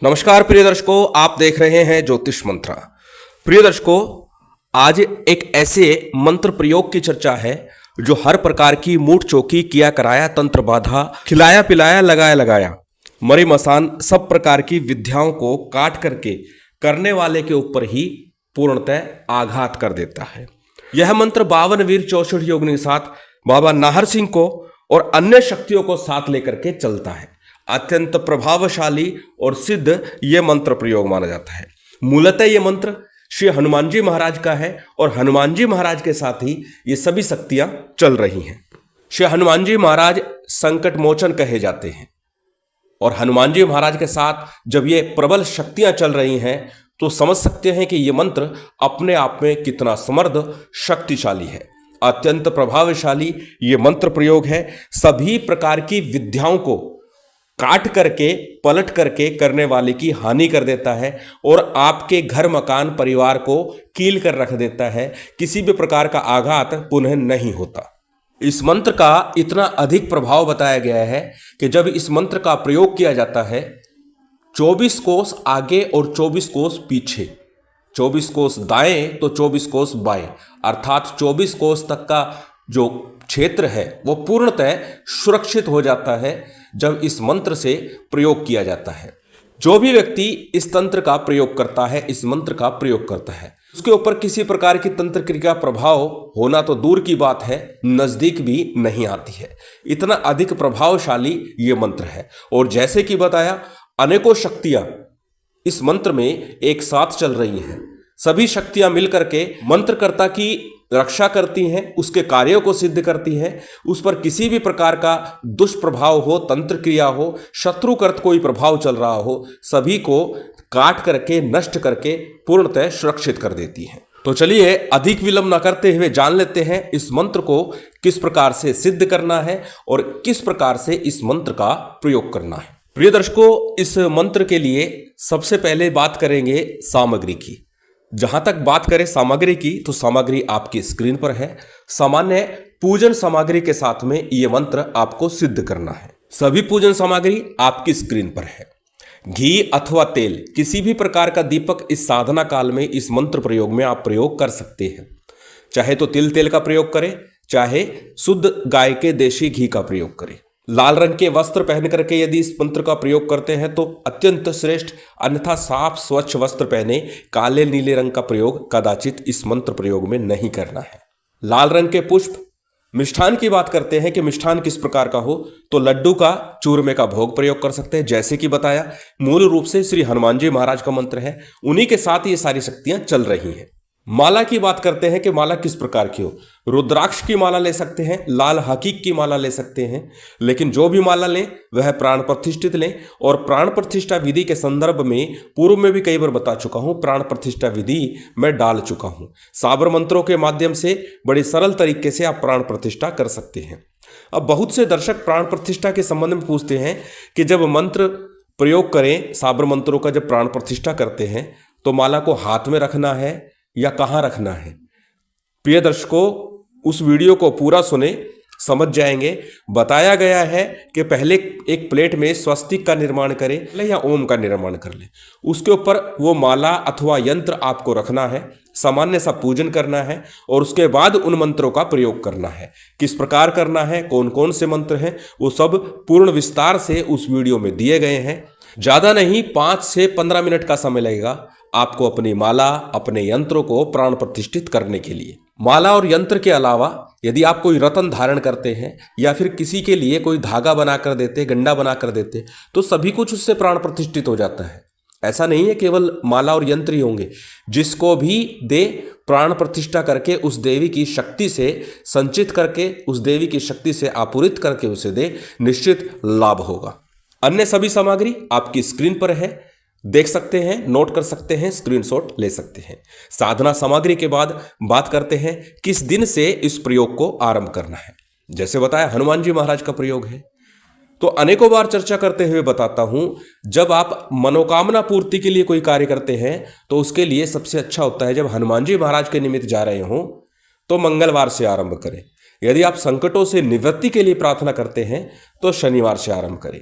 नमस्कार प्रिय दर्शकों, आप देख रहे हैं ज्योतिष मंत्रा। प्रिय दर्शकों, आज एक ऐसे मंत्र प्रयोग की चर्चा है जो हर प्रकार की मूठ चौकी किया कराया, तंत्र बाधा, खिलाया पिलाया, लगाया लगाया, मरी मसान, सब प्रकार की विद्याओं को काट करके करने वाले के ऊपर ही पूर्णतः आघात कर देता है। यह मंत्र 52 वीर 64 योगिनी के साथ बाबा नाहर सिंह को और अन्य शक्तियों को साथ लेकर के चलता है। अत्यंत प्रभावशाली और सिद्ध यह मंत्र प्रयोग माना जाता है। मूलतः यह मंत्र श्री हनुमान जी महाराज का है और हनुमान जी महाराज के साथ ही ये सभी शक्तियां चल रही हैं। श्री हनुमान जी महाराज संकट मोचन कहे जाते हैं और हनुमान जी महाराज के साथ जब ये प्रबल शक्तियां चल रही हैं तो समझ सकते हैं कि यह मंत्र अपने आप में कितना समर्थ शक्तिशाली है। अत्यंत प्रभावशाली ये मंत्र प्रयोग है। सभी प्रकार की विद्याओं को काट करके पलट करके करने वाले की हानि कर देता है और आपके घर मकान परिवार को कील कर रख देता है। किसी भी प्रकार का आघात पुनः नहीं होता। इस मंत्र का इतना अधिक प्रभाव बताया गया है कि जब इस मंत्र का प्रयोग किया जाता है 24 कोस आगे और 24 कोस पीछे, 24 कोस दाएं तो 24 कोस बाएं, अर्थात 24 कोस तक का जो क्षेत्र है वो पूर्णतः सुरक्षित हो जाता है जब इस मंत्र से प्रयोग किया जाता है। जो भी व्यक्ति इस तंत्र का प्रयोग करता है, इस मंत्र का प्रयोग करता है, उसके ऊपर किसी प्रकार की तंत्र क्रिया प्रभाव होना तो दूर की बात है, नजदीक भी नहीं आती है। इतना अधिक प्रभावशाली ये मंत्र है। और जैसे कि बताया, अनेकों शक्तियां इस मंत्र में एक साथ चल रही हैं। सभी शक्तियां मिलकर के मंत्रकर्ता की रक्षा करती हैं, उसके कार्यों को सिद्ध करती हैं। उस पर किसी भी प्रकार का दुष्प्रभाव हो, तंत्र क्रिया हो, शत्रुकृत कोई प्रभाव चल रहा हो, सभी को काट करके नष्ट करके पूर्णतः सुरक्षित कर देती हैं। तो चलिए अधिक विलंब न करते हुए जान लेते हैं इस मंत्र को किस प्रकार से सिद्ध करना है और किस प्रकार से इस मंत्र का प्रयोग करना है। प्रिय दर्शकों, इस मंत्र के लिए सबसे पहले बात करेंगे सामग्री की। जहां तक बात करें सामग्री की तो सामग्री आपकी स्क्रीन पर है। सामान्य पूजन सामग्री के साथ में यह मंत्र आपको सिद्ध करना है। सभी पूजन सामग्री आपकी स्क्रीन पर है। घी अथवा तेल, किसी भी प्रकार का दीपक इस साधना काल में इस मंत्र प्रयोग में आप प्रयोग कर सकते हैं। चाहे तो तिल तेल का प्रयोग करें, चाहे शुद्ध गाय के देशी घी का प्रयोग करें। लाल रंग के वस्त्र पहन करके यदि इस मंत्र का प्रयोग करते हैं तो अत्यंत श्रेष्ठ, अन्यथा साफ स्वच्छ वस्त्र पहने काले नीले रंग का प्रयोग कदाचित इस मंत्र प्रयोग में नहीं करना है। लाल रंग के पुष्प। मिष्ठान की बात करते हैं कि मिष्ठान किस प्रकार का हो, तो लड्डू का, चूरमे का भोग प्रयोग कर सकते हैं। जैसे कि बताया, मूल रूप से श्री हनुमान जी महाराज का मंत्र है, उन्हीं के साथ ये सारी शक्तियां चल रही हैं। माला की बात करते हैं कि माला किस प्रकार की हो। रुद्राक्ष की माला ले सकते हैं, लाल हकीक की माला ले सकते हैं, लेकिन जो भी माला लें वह प्राण प्रतिष्ठित लें। और प्राण प्रतिष्ठा विधि के संदर्भ में पूर्व में भी कई बार बता चुका हूं, प्राण प्रतिष्ठा विधि मैं डाल चुका हूं। साबर मंत्रों के माध्यम से बड़े सरल तरीके से आप प्राण प्रतिष्ठा कर सकते हैं। अब बहुत से दर्शक प्राण प्रतिष्ठा के संबंध में पूछते हैं कि जब मंत्र प्रयोग करें, साबर मंत्रों का जब प्राण प्रतिष्ठा करते हैं तो माला को हाथ में रखना है या कहां रखना है। प्रिय दर्शकों, उस वीडियो को पूरा सुने, समझ जाएंगे। बताया गया है कि पहले एक प्लेट में स्वस्तिक का निर्माण करें या ओम का निर्माण कर ले, उसके ऊपर वो माला अथवा यंत्र आपको रखना है, सामान्य सा पूजन करना है और उसके बाद उन मंत्रों का प्रयोग करना है। किस प्रकार करना है, कौन कौन से मंत्र हैं, वो सब पूर्ण विस्तार से उस वीडियो में दिए गए हैं। ज्यादा नहीं, 5 से 15 मिनट का समय लगेगा आपको अपनी माला, अपने यंत्रों को प्राण प्रतिष्ठित करने के लिए। माला और यंत्र के अलावा यदि आप कोई रत्न धारण करते हैं या फिर किसी के लिए कोई धागा बनाकर देते, गंडा बनाकर देते, तो सभी कुछ उससे प्राण प्रतिष्ठित हो जाता है। ऐसा नहीं है केवल माला और यंत्र ही होंगे, जिसको भी दे प्राण प्रतिष्ठा करके उस देवी की शक्ति से संचित करके, उस देवी की शक्ति से आपूरित करके उसे दे, निश्चित लाभ होगा। अन्य सभी सामग्री आपकी स्क्रीन पर है, देख सकते हैं, नोट कर सकते हैं, स्क्रीनशॉट ले सकते हैं। साधना सामग्री के बाद बात करते हैं किस दिन से इस प्रयोग को आरंभ करना है। जैसे बताया, हनुमान जी महाराज का प्रयोग है तो अनेकों बार चर्चा करते हुए बताता हूं, जब आप मनोकामना पूर्ति के लिए कोई कार्य करते हैं तो उसके लिए सबसे अच्छा होता है जब हनुमान जी महाराज के निमित्त जा रहे हों तो मंगलवार से आरंभ करें। यदि आप संकटों से निवृत्ति के लिए प्रार्थना करते हैं तो शनिवार से आरंभ करें।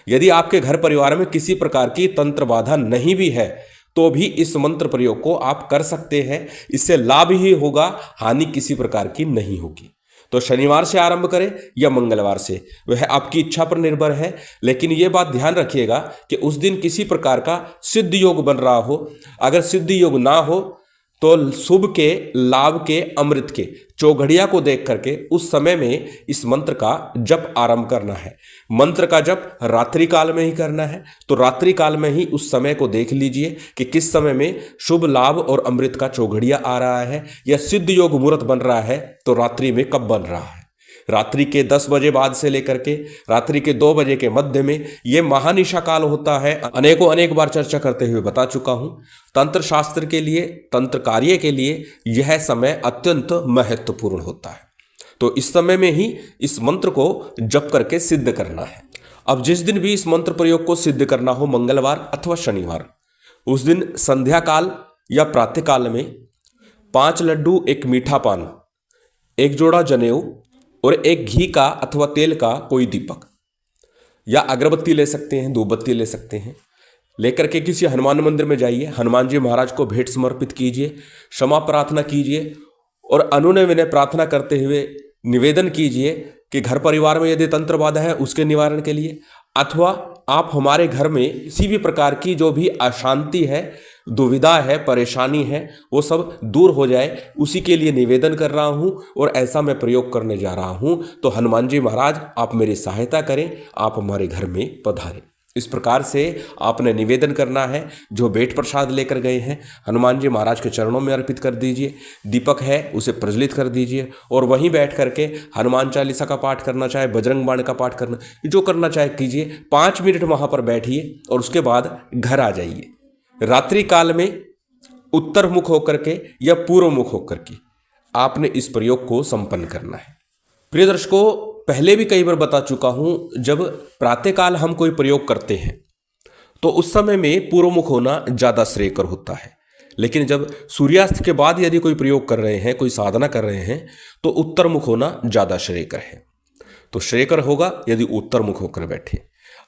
यदि आपके घर परिवार में किसी प्रकार की तंत्र बाधा नहीं भी है तो भी इस मंत्र प्रयोग को आप कर सकते हैं। इससे लाभ ही होगा, हानि किसी प्रकार की नहीं होगी। तो शनिवार से आरंभ करें या मंगलवार से, वह आपकी इच्छा पर निर्भर है। लेकिन यह बात ध्यान रखिएगा कि उस दिन किसी प्रकार का सिद्ध योग बन रहा हो। अगर सिद्ध योग ना हो तो शुभ के, लाभ के, अमृत के चौघड़िया को देख करके उस समय में इस मंत्र का जप आरंभ करना है। मंत्र का जप रात्रि काल में ही करना है। तो रात्रि काल में ही उस समय को देख लीजिए कि किस समय में शुभ, लाभ और अमृत का चौघड़िया आ रहा है या सिद्ध योग मुहूर्त बन रहा है, तो रात्रि में कब बन रहा है। रात्रि के 10 बजे बाद से लेकर के रात्रि के 2 बजे के मध्य में यह महानिशा काल होता है। अनेक बार चर्चा करते हुए बता चुका हूं। तंत्र शास्त्र के लिए, तंत्र कार्य के लिए यह समय अत्यंत महत्वपूर्ण होता है। तो इस समय में ही इस मंत्र को जप करके सिद्ध करना है। अब जिस दिन भी इस मंत्र प्रयोग को सिद्ध करना हो, मंगलवार अथवा शनिवार, उस दिन संध्या काल या प्रातः काल में 5 लड्डू, 1 मीठा पान, 1 जोड़ा जनेऊ और 1 घी का अथवा तेल का कोई दीपक या अगरबत्ती ले सकते हैं, धूपबत्ती ले सकते हैं, लेकर के किसी हनुमान मंदिर में जाइए। हनुमान जी महाराज को भेंट समर्पित कीजिए, क्षमा प्रार्थना कीजिए और अनुनय विनय प्रार्थना करते हुए निवेदन कीजिए कि घर परिवार में यदि तंत्र बाधा है उसके निवारण के लिए, अथवा आप हमारे घर में किसी भी प्रकार की जो भी अशांति है, दुविधा है, परेशानी है, वो सब दूर हो जाए, उसी के लिए निवेदन कर रहा हूं और ऐसा मैं प्रयोग करने जा रहा हूं। तो हनुमान जी महाराज आप मेरी सहायता करें, आप हमारे घर में पधारें। इस प्रकार से आपने निवेदन करना है। जो भेंट प्रसाद लेकर गए हैं हनुमान जी महाराज के चरणों में अर्पित कर दीजिए। दीपक है उसे प्रज्वलित कर दीजिए और वहीं बैठ करके हनुमान चालीसा का पाठ करना चाहे, बजरंग बाण का पाठ करना, जो करना चाहे कीजिए। 5 मिनट वहां पर बैठिए और उसके बाद घर आ जाइए। रात्रि काल में उत्तर मुख होकर के या पूर्व मुख होकर के आपने इस प्रयोग को संपन्न करना है। प्रिय दर्शकों, पहले भी कई बार बता चुका हूं, जब प्रातःकाल हम कोई प्रयोग करते हैं तो उस समय में पूर्व मुख होना ज्यादा श्रेयकर होता है। लेकिन जब सूर्यास्त के बाद यदि कोई प्रयोग कर रहे हैं, कोई साधना कर रहे हैं, तो उत्तर मुख होना ज्यादा श्रेयकर है। तो श्रेयकर होगा यदि उत्तर मुख होकर बैठे,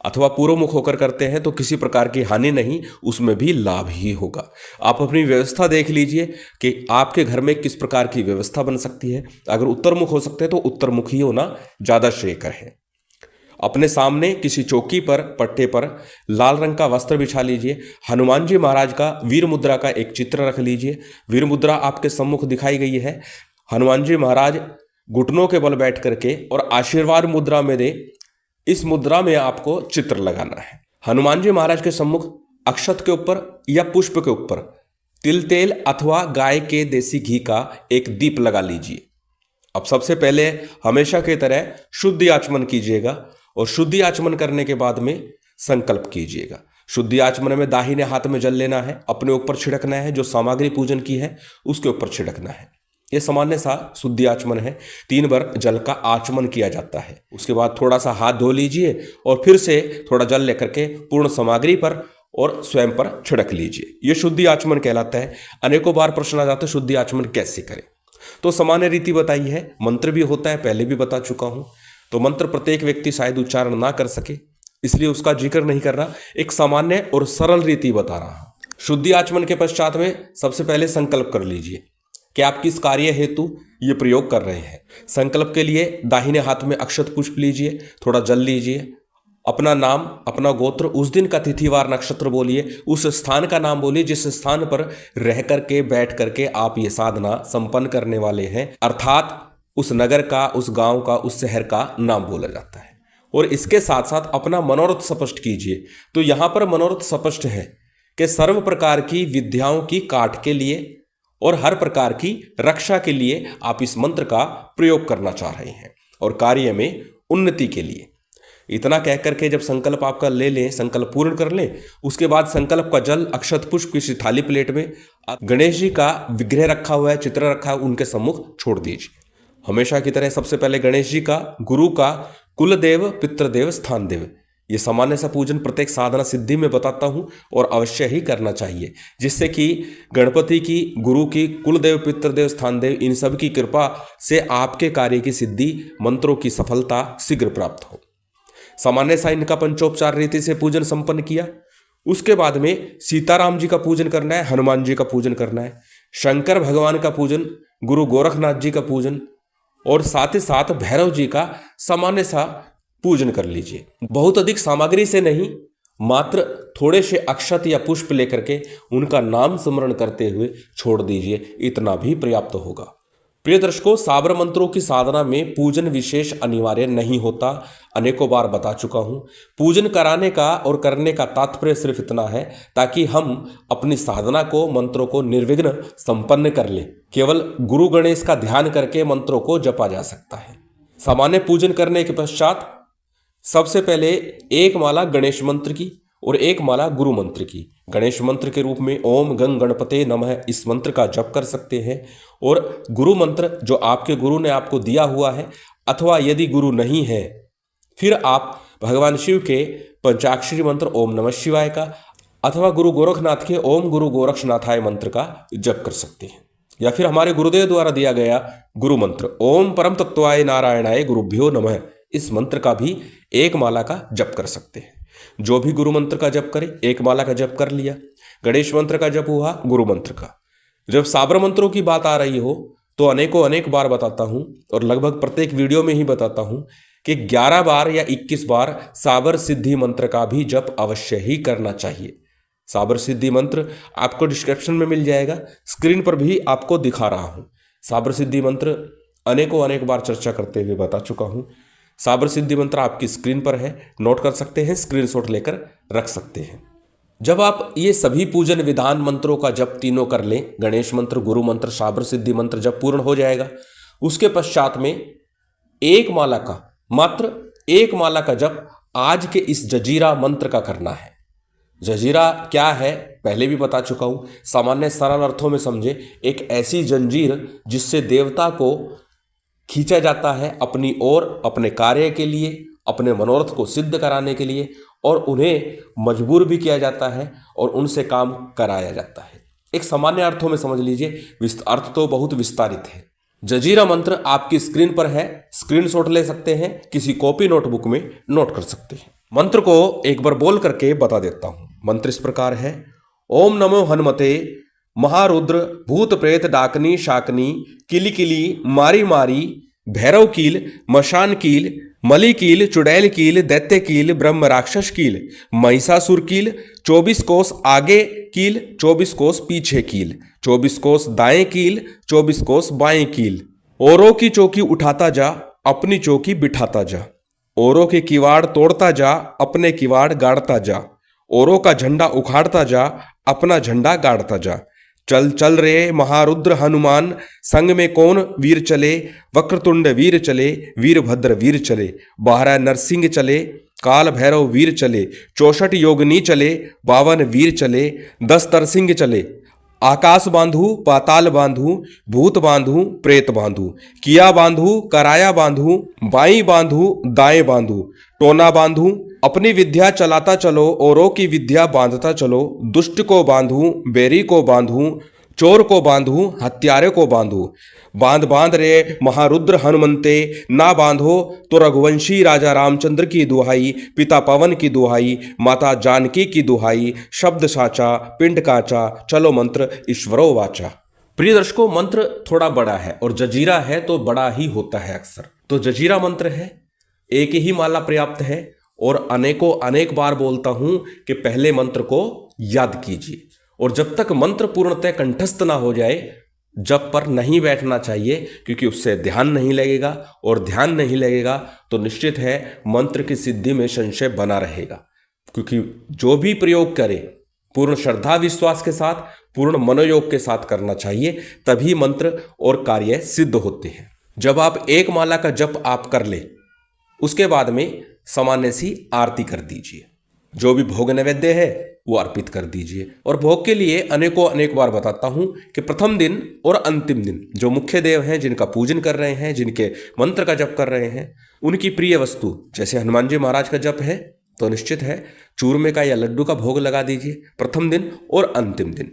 अथवा पूर्व मुख होकर करते हैं तो किसी प्रकार की हानि नहीं, उसमें भी लाभ ही होगा। आप अपनी व्यवस्था देख लीजिए कि आपके घर में किस प्रकार की व्यवस्था बन सकती है। अगर उत्तर मुख हो सकते हैं तो उत्तर मुख ही होना ज़्यादा श्रेयकर है। अपने सामने किसी चौकी पर, पट्टे पर लाल रंग का वस्त्र बिछा लीजिए। हनुमान जी महाराज का वीर मुद्रा का एक चित्र रख लीजिए। वीर मुद्रा आपके सम्मुख दिखाई गई है। हनुमान जी महाराज घुटनों के बल बैठ करके और आशीर्वाद मुद्रा में दे, इस मुद्रा में आपको चित्र लगाना है। हनुमान जी महाराज के सम्मुख अक्षत के ऊपर या पुष्प के ऊपर तिल तेल अथवा गाय के देसी घी का एक दीप लगा लीजिए। अब सबसे पहले हमेशा की तरह शुद्धि आचमन कीजिएगा और शुद्धि आचमन करने के बाद में संकल्प कीजिएगा। शुद्धि आचमन में दाहिने हाथ में जल लेना है, अपने ऊपर छिड़कना है। जो सामग्री पूजन की है उसके ऊपर छिड़कना है। यह सामान्य सा शुद्धि आचमन है। 3 बार जल का आचमन किया जाता है। उसके बाद थोड़ा सा हाथ धो लीजिए और फिर से थोड़ा जल लेकर के पूर्ण सामग्री पर और स्वयं पर छिड़क लीजिए। यह शुद्धि आचमन कहलाता है। अनेकों बार प्रश्न आ जाता है शुद्धि आचमन कैसे करें, तो सामान्य रीति बताई है। मंत्र भी होता है, पहले भी बता चुका हूं। तो मंत्र प्रत्येक व्यक्ति शायद उच्चारण ना कर सके, इसलिए उसका जिक्र नहीं कर रहा। एक सामान्य और सरल रीति बता रहा हूं। शुद्धि आचमन के पश्चात में सबसे पहले संकल्प कर लीजिए कि आप किस कार्य हेतु ये प्रयोग कर रहे हैं। संकल्प के लिए दाहिने हाथ में अक्षत पुष्प लीजिए, थोड़ा जल लीजिए, अपना नाम, अपना गोत्र, उस दिन का तिथिवार नक्षत्र बोलिए, उस स्थान का नाम बोलिए जिस स्थान पर रह करके, बैठ करके आप ये साधना संपन्न करने वाले हैं। अर्थात उस नगर का, उस गांव का, उस शहर का नाम बोला जाता है। और इसके साथ साथ अपना मनोरथ स्पष्ट कीजिए। तो यहां पर मनोरथ स्पष्ट है कि सर्व प्रकार की विद्याओं की काट के लिए और हर प्रकार की रक्षा के लिए आप इस मंत्र का प्रयोग करना चाह रहे हैं और कार्य में उन्नति के लिए। इतना कह करके जब संकल्प आपका ले लें, संकल्प पूर्ण कर लें, उसके बाद संकल्प का जल अक्षत पुष्प किसी थाली प्लेट में गणेश जी का विग्रह रखा हुआ है, चित्र रखा है, उनके सम्मुख छोड़ दीजिए। हमेशा की तरह सबसे पहले गणेश जी का, गुरु का, कुल देव, पितृदेव, स्थान देव, ये सामान्य सा पूजन प्रत्येक साधना सिद्धि में बताता हूं और अवश्य ही करना चाहिए, जिससे कि गणपति की, गुरु की, कुलदेव, पितृदेव, स्थान देव, इन सब की कृपा से आपके कार्य की सिद्धि, मंत्रों की सफलता शीघ्र प्राप्त हो। सामान्य सा इनका पंचोपचार रीति से पूजन संपन्न किया। उसके बाद में सीताराम जी का पूजन करना है, हनुमान जी का पूजन करना है, शंकर भगवान का पूजन, गुरु गोरखनाथ जी का पूजन और साथ ही साथ भैरव जी का सामान्य सा पूजन कर लीजिए। बहुत अधिक सामग्री से नहीं, मात्र थोड़े से अक्षत या पुष्प लेकर के उनका नाम स्मरण करते हुए छोड़ दीजिए, इतना भी पर्याप्त होगा। प्रिय दर्शकों, साबर मंत्रों की साधना में पूजन विशेष अनिवार्य नहीं होता, अनेकों बार बता चुका हूं। पूजन कराने का और करने का तात्पर्य सिर्फ इतना है ताकि हम अपनी साधना को, मंत्रों को निर्विघ्न संपन्न कर लें। केवल गुरु गणेश का ध्यान करके मंत्रों को जपा जा सकता है। सामान्य पूजन करने के पश्चात सबसे पहले एक माला गणेश मंत्र की और एक माला गुरु मंत्र की। गणेश मंत्र के रूप में ओम गंग गणपते नमः इस मंत्र का जप कर सकते हैं, और गुरु मंत्र जो आपके गुरु ने आपको दिया हुआ है, अथवा यदि गुरु नहीं है फिर आप भगवान शिव के पंचाक्षरी मंत्र ओम नमः शिवाय का अथवा गुरु गोरखनाथ के ओम गुरु गोरक्षनाथाय मंत्र का जप कर सकते हैं, या फिर हमारे गुरुदेव द्वारा दिया गया गुरु मंत्र ओम परम तत्वाय नारायणाय गुरुभ्यो नमः इस मंत्र का भी एक माला का जप कर सकते हैं। जो भी गुरु मंत्र का जप करे, एक माला का जप कर लिया। गणेश मंत्र का जप हुआ, गुरु मंत्र का। जब साबर मंत्रों की बात आ रही हो तो अनेक बार बताता हूं और लगभग प्रत्येक वीडियो में ही बताता हूं कि 11 बार या 21 बार साबर सिद्धि मंत्र का भी जप अवश्य ही करना चाहिए। साबर सिद्धि मंत्र आपको डिस्क्रिप्शन में मिल जाएगा, स्क्रीन पर भी आपको दिखा रहा हूं। साबर सिद्धि मंत्र अनेक बार चर्चा करते हुए बता चुका हूं। साबर सिद्धि मंत्र आपकी स्क्रीन पर है, नोट कर सकते हैं, स्क्रीनशॉट लेकर रख सकते हैं। जब आप ये सभी पूजन विधान मंत्रों का जप तीनों कर लें, गणेश मंत्र, गुरु मंत्र, साबर सिद्धि मंत्र जब पूर्ण हो जाएगा, उसके पश्चात में एक माला का, मात्र एक माला का जप आज के इस जजीरा मंत्र का करना है। जजीरा क्या है पहले भी बता चुका हूं। सामान्य सरल अर्थों में समझे, एक ऐसी जंजीर जिससे देवता को खींचा जाता है अपनी ओर, अपने कार्य के लिए, अपने मनोरथ को सिद्ध कराने के लिए, और उन्हें मजबूर भी किया जाता है और उनसे काम कराया जाता है। एक सामान्य अर्थों में समझ लीजिए, अर्थ तो बहुत विस्तारित है। जजीरा मंत्र आपकी स्क्रीन पर है, स्क्रीनशॉट ले सकते हैं, किसी कॉपी नोटबुक में नोट कर सकते हैं। मंत्र को एक बार बोल करके बता देता हूं। मंत्र इस प्रकार है, ओम नमो हनुमते महारुद्र भूत प्रेत डाकनी शाकनी किली किली मारी मारी भैरव कील मशान कील मली कील चुड़ैल कील दैत्य कील ब्रह्म राक्षस कील महिषासुर कील 24 कोस आगे कील 24 कोस पीछे कील 24 कोस दाएं कील 24 कोस बाएं कील। औरों की चौकी उठाता जा अपनी चौकी बिठाता जा, औरों के किवाड़ तोड़ता जा अपने किवाड़ गाड़ता जा, औरों का झंडा उखाड़ता जा अपना झंडा गाड़ता जा। चल चल रे महारुद्र हनुमान संग में कौन वीर चले, वक्रतुंड वीर चले वीरभद्र वीर चले, बारह नरसिंह चले काल भैरव वीर चले, 64 योगनी चले 52 वीर चले, 10 तरसिंह चले, आकाश बांधू पाताल बांधू भूत बांधू प्रेत बांधू, किया बांधू कराया बांधू बाई बांधू दाएं बांधू, टोना बांधू अपनी विद्या चलाता चलो औरों की विद्या बांधता चलो, दुष्ट को बांधू बैरी को बांधू चोर को बांधू हत्यारे को बांधू, बांध बांध रे महारुद्र हनुमंते ना बांधो तो रघुवंशी राजा रामचंद्र की दुहाई, पिता पवन की दुहाई माता जानकी की दुहाई, शब्द साचा पिंड काचा चलो मंत्र ईश्वरो वाचा। प्रिय दर्शकों, मंत्र थोड़ा बड़ा है और जजीरा है तो बड़ा ही होता है अक्सर। तो जजीरा मंत्र है, एक ही माला पर्याप्त है और अनेक बार बोलता हूं कि पहले मंत्र को याद कीजिए और जब तक मंत्र पूर्णतः कंठस्थ ना हो जाए जप पर नहीं बैठना चाहिए, क्योंकि उससे ध्यान नहीं लगेगा और ध्यान नहीं लगेगा तो निश्चित है मंत्र की सिद्धि में संशय बना रहेगा। क्योंकि जो भी प्रयोग करे पूर्ण श्रद्धा विश्वास के साथ, पूर्ण मनोयोग के साथ करना चाहिए, तभी मंत्र और कार्य सिद्ध होते हैं। जब आप एक माला का जप आप कर ले, उसके बाद में सामान्य सी आरती कर दीजिए, जो भी भोग नैवेद्य है वो अर्पित कर दीजिए। और भोग के लिए अनेक बार बताता हूं कि प्रथम दिन और अंतिम दिन जो मुख्य देव हैं, जिनका पूजन कर रहे हैं, जिनके मंत्र का जप कर रहे हैं, उनकी प्रिय वस्तु जैसे हनुमान जी महाराज का जप है तो निश्चित है चूरमे का या लड्डू का भोग लगा दीजिए प्रथम दिन और अंतिम दिन।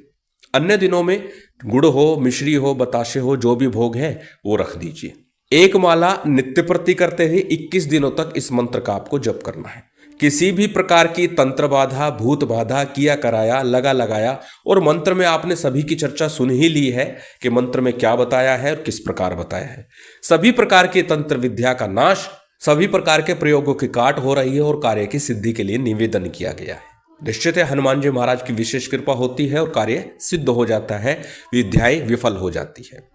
अन्य दिनों में गुड़ हो, मिश्री हो, बताशे हो, जो भी भोग है वो रख दीजिए। एक माला नित्य प्रति करते हुए 21 दिनों तक इस मंत्र का आपको जप करना है। किसी भी प्रकार की तंत्र बाधा, भूत बाधा, किया कराया, लगा लगाया, और मंत्र में आपने सभी की चर्चा सुन ही ली है कि मंत्र में क्या बताया है और किस प्रकार बताया है। सभी प्रकार की तंत्र विद्या का नाश, सभी प्रकार के प्रयोगों की काट हो रही है और कार्य की सिद्धि के लिए निवेदन किया गया है। निश्चित है हनुमान जी महाराज की विशेष कृपा होती है और कार्य सिद्ध हो जाता है, विद्याएं विफल हो जाती है।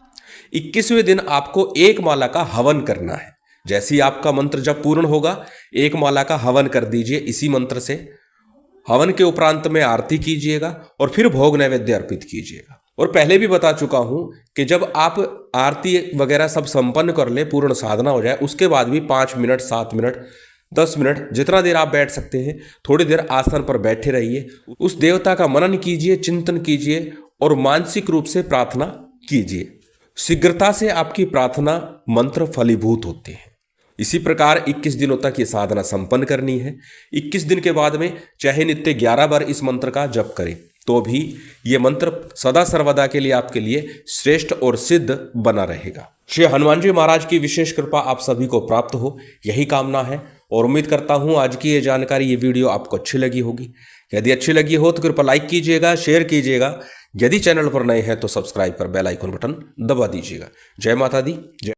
21वें दिन आपको एक माला का हवन करना है। जैसे ही आपका मंत्र जब पूर्ण होगा, एक माला का हवन कर दीजिए इसी मंत्र से। हवन के उपरांत में आरती कीजिएगा और फिर भोग नैवेद्य अर्पित कीजिएगा। और पहले भी बता चुका हूं कि जब आप आरती वगैरह सब संपन्न कर ले, पूर्ण साधना हो जाए, उसके बाद भी 5 मिनट, 7 मिनट, 10 मिनट, जितना देर आप बैठ सकते हैं, थोड़ी देर आसन पर बैठे रहिए। उस देवता का मनन कीजिए, चिंतन कीजिए और मानसिक रूप से प्रार्थना कीजिए। शीघ्रता से आपकी प्रार्थना मंत्र फलीभूत होते हैं। इसी प्रकार 21 दिनों तक ये साधना संपन्न करनी है। 21 दिन के बाद में चाहे नित्य 11 बार इस मंत्र का जप करें तो भी ये मंत्र सदा सर्वदा के लिए आपके लिए श्रेष्ठ और सिद्ध बना रहेगा। श्री हनुमान जी महाराज की विशेष कृपा आप सभी को प्राप्त हो, यही कामना है। और उम्मीद करता हूं आज की ये जानकारी, ये वीडियो आपको अच्छी लगी होगी। यदि अच्छी लगी हो तो कृपया लाइक कीजिएगा, शेयर कीजिएगा। यदि चैनल पर नए हैं तो सब्सक्राइब कर बेल आइकन बटन दबा दीजिएगा। जय माता दी, जय।